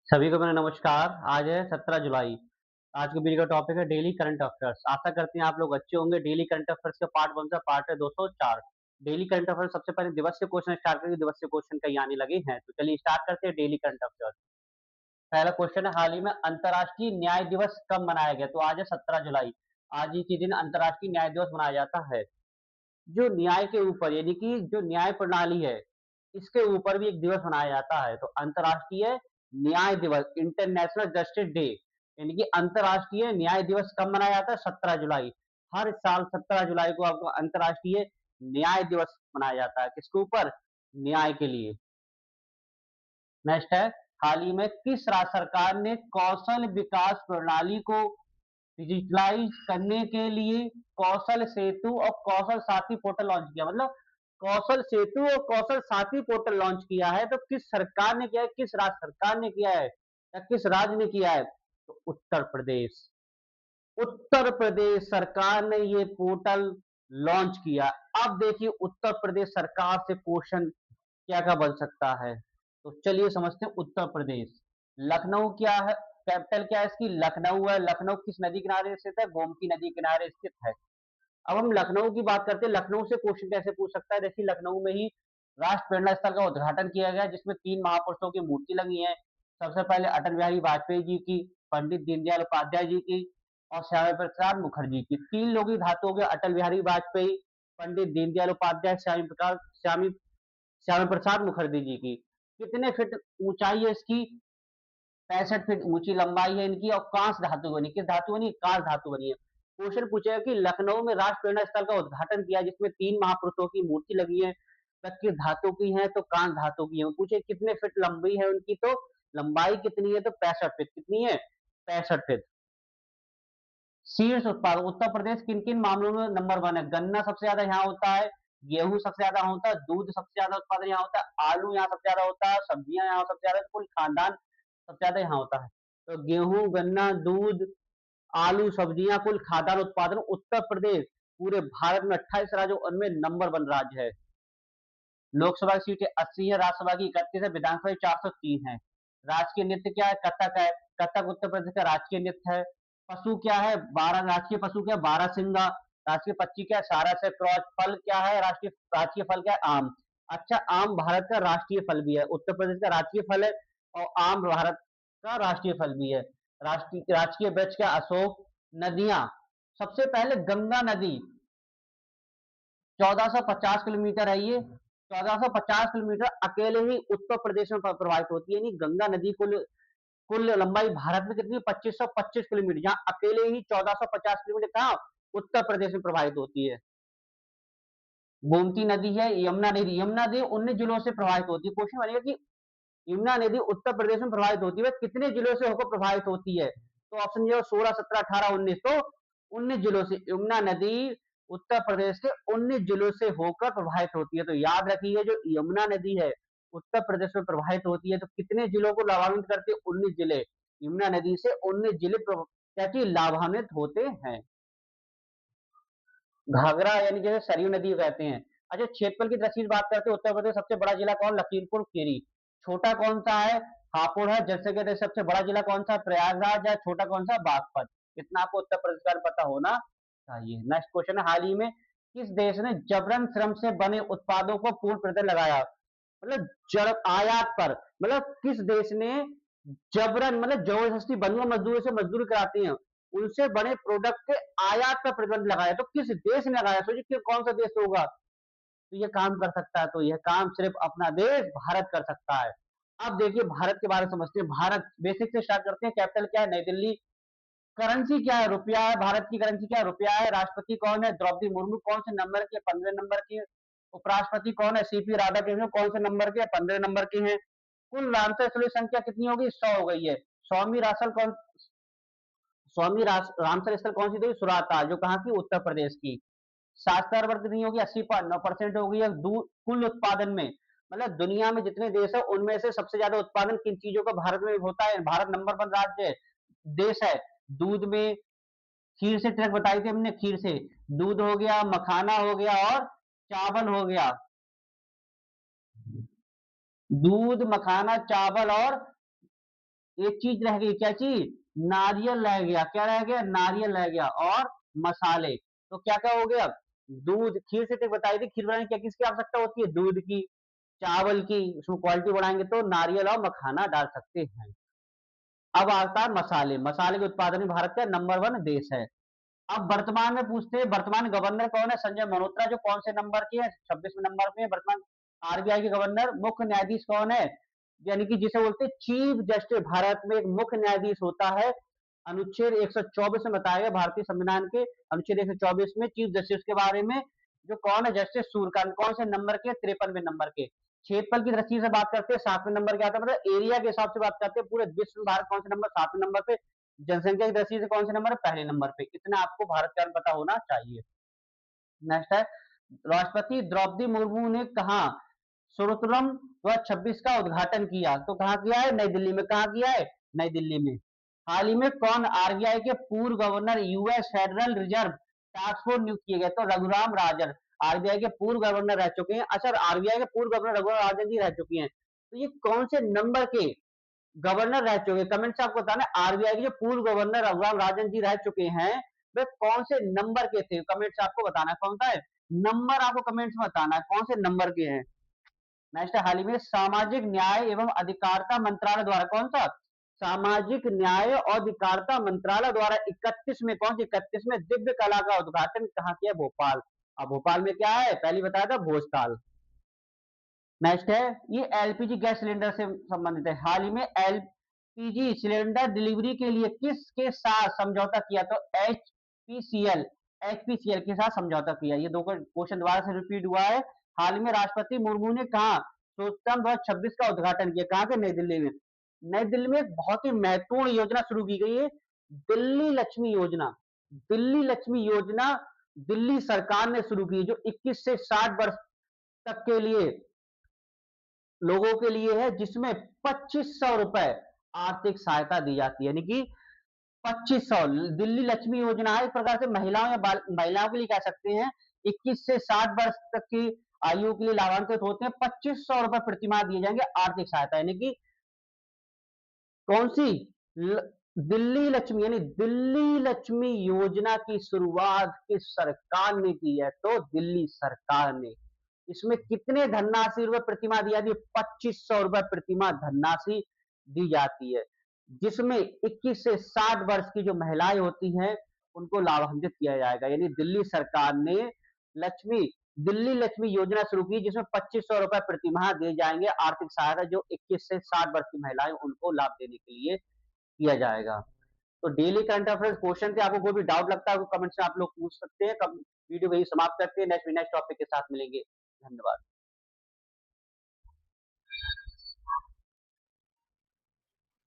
सभी को मेरा नमस्कार। आज है 17 जुलाई। आज के वीडियो का टॉपिक है डेली करंट अफेयर्स। आशा करते हैं आप लोग अच्छे होंगे। डेली करंट अफेयर्स का पार्ट 1 का पार्ट है 204। डेली करंट अफेयर्स सबसे पहले दिवस से क्वेश्चन स्टार्ट करेंगे। दिवस से क्वेश्चन कहीं आने लगे हैं, तो चलिए स्टार्ट करते हैं डेली करंट अफेयर्स। पहला क्वेश्चन है, हाल ही में अंतर्राष्ट्रीय न्याय दिवस कब मनाया गया? तो आज है 17 जुलाई। आज ही के दिन अंतर्राष्ट्रीय न्याय दिवस मनाया जाता है। जो न्याय के ऊपर यानी कि जो न्याय प्रणाली है, इसके ऊपर भी एक दिवस मनाया जाता है। तो अंतर्राष्ट्रीय न्याय दिवस, इंटरनेशनल जस्टिस डे, यानी कि अंतर्राष्ट्रीय न्याय दिवस कब मनाया जाता है? 17 जुलाई। हर साल 17 जुलाई को आपको अंतर्राष्ट्रीय न्याय दिवस मनाया जाता है। किसके ऊपर? न्याय के लिए। नेक्स्ट है, हाल ही में किस राज्य सरकार ने कौशल विकास प्रणाली को डिजिटलाइज करने के लिए कौशल सेतु और कौशल साथी पोर्टल लॉन्च किया? मतलब कौशल सेतु और कौशल साथी पोर्टल लॉन्च किया है। तो किस सरकार ने किया है? किस राज्य सरकार ने किया है या किस राज्य ने किया है? तो उत्तर प्रदेश। उत्तर प्रदेश सरकार ने ये पोर्टल लॉन्च किया। अब देखिए उत्तर प्रदेश सरकार से क्वेश्चन क्या क्या बन सकता है। तो चलिए समझते हैं। उत्तर प्रदेश, लखनऊ क्या है? कैपिटल क्या है इसकी? लखनऊ है। लखनऊ किस नदी किनारे स्थित है? गोमती नदी किनारे स्थित है। अब हम लखनऊ की बात करते हैं। लखनऊ से क्वेश्चन कैसे पूछ सकता है? देखिए लखनऊ में ही राष्ट्र प्रेरणा स्थल का उद्घाटन किया गया, जिसमें 3 महापुरुषों की मूर्ति लगी है। सबसे पहले अटल बिहारी वाजपेयी जी की, पंडित दीनदयाल उपाध्याय जी की और श्यामा प्रसाद मुखर्जी की। 3 लोग ही धातु हो गए, अटल बिहारी वाजपेयी, पंडित दीनदयाल उपाध्याय, श्यामा प्रसाद मुखर्जी जी की। कितने फीट ऊंचाई है इसकी? 65 फीट ऊंची लंबाई है इनकी और कांस धातु बनी। किस धातु बनी? कांस धातु बनी है। क्वेश्चन पूछेगा कि लखनऊ में राष्ट्र प्रेरणा स्थल का उद्घाटन किया, जिसमें 3 महापुरुषों की मूर्ति लगी है, तब किस धातु की है? तो कांस धातु की है। पूछे कितने फीट लंबी है उनकी? तो लंबाई कितनी है? तो 65 फीट। कितनी है? 65 फीट। शीर्ष उत्पादक उत्तर प्रदेश किन किन मामलों में नंबर 1 है? गन्ना सबसे ज्यादा यहाँ होता है, गेहूं सबसे ज्यादा होता है, दूध सबसे ज्यादा उत्पादन यहाँ होता है, आलू यहाँ सबसे ज्यादा होता है, सब्जियां यहाँ सबसे ज्यादा, कुल खानदान सबसे ज्यादा यहाँ होता है। तो गेहूं, गन्ना, दूध, आलू, सब्जियां, कुल खाद्यान्न उत्पादन उत्तर प्रदेश पूरे भारत में 28 राज्यों उनमें नंबर 1 राज्य है। लोकसभा की सीटें 80 है, राज्यसभा की 31 है, विधानसभा की 403 है। राजकीय नृत्य क्या है? कथक है। कथक उत्तर प्रदेश का राजकीय नृत्य है। पशु क्या है? 12 राष्ट्रीय पशु क्या है? 12 सिंगा। राष्ट्रीय पक्षी क्या है? सारस है, क्रॉच। फल क्या है? राष्ट्रीय राजकीय फल क्या है? आम। अच्छा, आम भारत का राष्ट्रीय फल भी है। उत्तर प्रदेश का राजकीय फल है और आम भारत का राष्ट्रीय फल भी है। राष्ट्रीय राजकीय वृक्ष क्या? अशोक। नदियां, सबसे पहले गंगा नदी 1450 किलोमीटर है ये। 1450 किलोमीटर अकेले ही उत्तर प्रदेश में प्रवाहित होती है। यानी गंगा नदी कुल कुल लंबाई भारत में कितनी? 2525 किलोमीटर, जहां अकेले ही 1450 किलोमीटर कहा उत्तर प्रदेश में प्रवाहित होती है। गोमती नदी है, यमुना नदी। यमुना नदी 19 जिलों से प्रवाहित होती है। क्वेश्चन बनेगा कि यमुना नदी उत्तर प्रदेश में प्रवाहित होती है, कितने जिलों से होकर प्रवाहित होती है? तो ऑप्शन जो 16, 17, 18, 19, तो 19 जिलों से यमुना नदी उत्तर प्रदेश के 19 जिलों से होकर प्रवाहित होती है। तो याद रखिए, जो यमुना नदी है उत्तर प्रदेश में प्रवाहित होती है, तो कितने जिलों को लाभान्वित करती है? 19 जिले। यमुना नदी से 19 जिले क्या लाभान्वित होते हैं। घाघरा यानी जैसे सरयू नदी कहते हैं। अच्छा, क्षेत्रफल की दृष्टि से बात करते हैं, उत्तर प्रदेश सबसे बड़ा जिला कौन? लखीमपुर खीरी। छोटा कौन सा है? हापुड़ है। जनसंख्या के सबसे बड़ा जिला कौन सा? प्रयागराज है। छोटा कौन सा? बागपत। इतना आपको उत्तर प्रदेश का पता होना चाहिए। नेक्स्ट क्वेश्चन है, हाल ही में किस देश ने जबरन श्रम से बने उत्पादों को पूर्ण प्रतिबंध लगाया? मतलब जब आयात पर, मतलब किस देश ने जबरन, मतलब जबरदस्ती बंधुआ मजदूरों से मजदूरी कराते हैं, उनसे बने प्रोडक्ट के आयात पर प्रतिबंध लगाया? तो किस देश ने लगाया? सोचिए कौन सा देश होगा तो ये काम कर सकता है? तो यह काम सिर्फ अपना देश भारत कर सकता है। अब देखिए भारत के बारे में समझते हैं। भारत बेसिक से स्टार्ट करते हैं। कैपिटल क्या है? नई दिल्ली। करेंसी क्या है? रुपया है। भारत की करेंसी क्या है? रुपया है। राष्ट्रपति कौन है? द्रौपदी मुर्मू। कौन से नंबर के? 15 नंबर की। उपराष्ट्रपति कौन है? सीपी राधाकृष्णन। कौन से नंबर के? 15 नंबर के हैं। कुल रामसर स्थली संख्या कितनी होगी? 100 हो गई है। स्वामी रासल कौन रामसर स्थल कौन सी थी? सुराता, जो कहाँ की? उत्तर प्रदेश की। साक्षरता दर कितनी होगी? 80.9% होगी है कुल उत्पादन में। मतलब दुनिया में जितने देश है उनमें से सबसे ज्यादा उत्पादन किन चीजों का भारत में होता है? भारत नंबर 1 राज्य है, देश है। दूध में, खीर से ट्रक बताई थी हमने, खीर से दूध हो गया, मखाना हो गया और चावल हो गया। दूध, मखाना, चावल और एक चीज रह गई, क्या चीज? नारियल रह गया। क्या रह गया? नारियल रह गया। और मसाले। तो क्या क्या हो गया? दूध। खीर से तो बताई थी, खीर बनाने क्या किसकी आवश्यकता होती है? दूध की, चावल की। उसमें क्वालिटी बढ़ाएंगे तो नारियल और मखाना डाल सकते हैं। अब आता है मसाले। मसाले के उत्पादन में भारत का नंबर 1 देश है। अब वर्तमान में पूछते हैं, वर्तमान गवर्नर कौन है? संजय मल्होत्रा, जो कौन से नंबर के हैं? 26वें नंबर पे है वर्तमान आरबीआई के गवर्नर। मुख्य न्यायाधीश कौन है? यानी कि जिसे बोलते हैं चीफ जस्टिस। भारत में एक मुख्य न्यायाधीश होता है। अनुच्छेद 124 में बताया गया, भारतीय संविधान के अनुच्छेद 124 में चीफ जस्टिस के बारे में। जो कौन है? जस्टिस सूर्यकांत। कौन से नंबर के? 53वें नंबर के। क्षेत्रफल की दृष्टि से बात करते हैं, 7वें नंबर के आता है। मतलब एरिया के हिसाब से बात करते हैं, पूरे विश्व में भारत कौन से नंबर? 7वें नंबर पे। जनसंख्या की दृष्टि से कौन से नंबर है? पहले नंबर पे। इतना आपको भारत का पता होना चाहिए। नेक्स्ट है, राष्ट्रपति द्रौपदी मुर्मू ने कहा सुरतुरम 2026 का उद्घाटन किया? तो कहाँ किया है? नई दिल्ली में। कहाँ किया है? नई दिल्ली में। हाल ही में कौन आरबीआई के पूर्व governor US federal reserve task force नियुक्त किए गए? तो रघुराम राजन आरबीआई के पूर्व गवर्नर रह चुके हैं। अच्छा, आरबीआई के पूर्व गवर्नर रघुराम राजन जी रह चुके हैं, तो ये कौन से नंबर के गवर्नर रह चुके हैं? कमेंट से आपको बताना। आरबीआई के जो पूर्व गवर्नर रघुराम राजन जी रह चुके हैं, वे कौन से नंबर के थे? कमेंट से आपको बताना है कौन सा है नंबर। आपको कमेंट्स में बताना है कौन से नंबर के हैं। नेक्स्ट, हाल ही में सामाजिक न्याय एवं अधिकारिता मंत्रालय द्वारा कौन सा? सामाजिक न्याय और अधिकारिता मंत्रालय द्वारा 31 में, कौन सी? 31 में दिव्य कला का उद्घाटन कहाँ किया? भोपाल। अब भोपाल में क्या है? पहले बताया था भोजताल। नेक्स्ट है, ये एलपीजी गैस सिलेंडर से संबंधित है। हाल ही में एलपीजी सिलेंडर डिलीवरी के लिए किसके साथ समझौता किया? तो एचपीसीएल। एचपीसीएल के साथ समझौता किया। ये दो क्वेश्चन दोबारा से रिपीट हुआ है। हाल ही में राष्ट्रपति मुर्मू ने कहा सोचम 2026 का उद्घाटन किया? कहाँ के? नई दिल्ली में। नई दिल्ली में एक बहुत ही महत्वपूर्ण योजना शुरू की गई है, दिल्ली लक्ष्मी योजना। दिल्ली लक्ष्मी योजना दिल्ली सरकार ने शुरू की, जो 21 से 60 वर्ष तक के लिए लोगों के लिए है, जिसमें 2500 रुपए आर्थिक सहायता दी जाती है। यानी कि 2500। दिल्ली लक्ष्मी योजना है, एक प्रकार से महिलाओं या महिलाओं के लिए कह सकते हैं। 21 से 60 वर्ष तक की आयु के लिए लाभान्वित होते हैं। 2500 रुपए प्रतिमाह दिए जाएंगे आर्थिक सहायता। यानी कि कौन सी? दिल्ली लक्ष्मी, यानी दिल्ली लक्ष्मी योजना की शुरुआत किस सरकार ने की है? तो दिल्ली सरकार ने। इसमें कितने धनराशि रुपए प्रतिमाह दी जाती है? 2500 रुपए प्रतिमाह धनराशि दी जाती है, जिसमें 21 से 60 वर्ष की जो महिलाएं होती हैं उनको लाभान्वित किया जाएगा। यानी दिल्ली सरकार ने लक्ष्मी दिल्ली लक्ष्मी योजना शुरू की, जिसमें 2500 रुपए प्रतिमाह दिए जाएंगे आर्थिक सहायता, जो 21 से 60 वर्ष की महिलाएं उनको लाभ देने के लिए किया जाएगा। तो डेली करंट अफेयर्स क्वेश्चन थे। आपको कोई भी डाउट लगता है कमेंट से आप लोग पूछ सकते हैं। वीडियो को यही समाप्त करते हैं, नेक्स्ट टॉपिक के साथ मिलेंगे। धन्यवाद।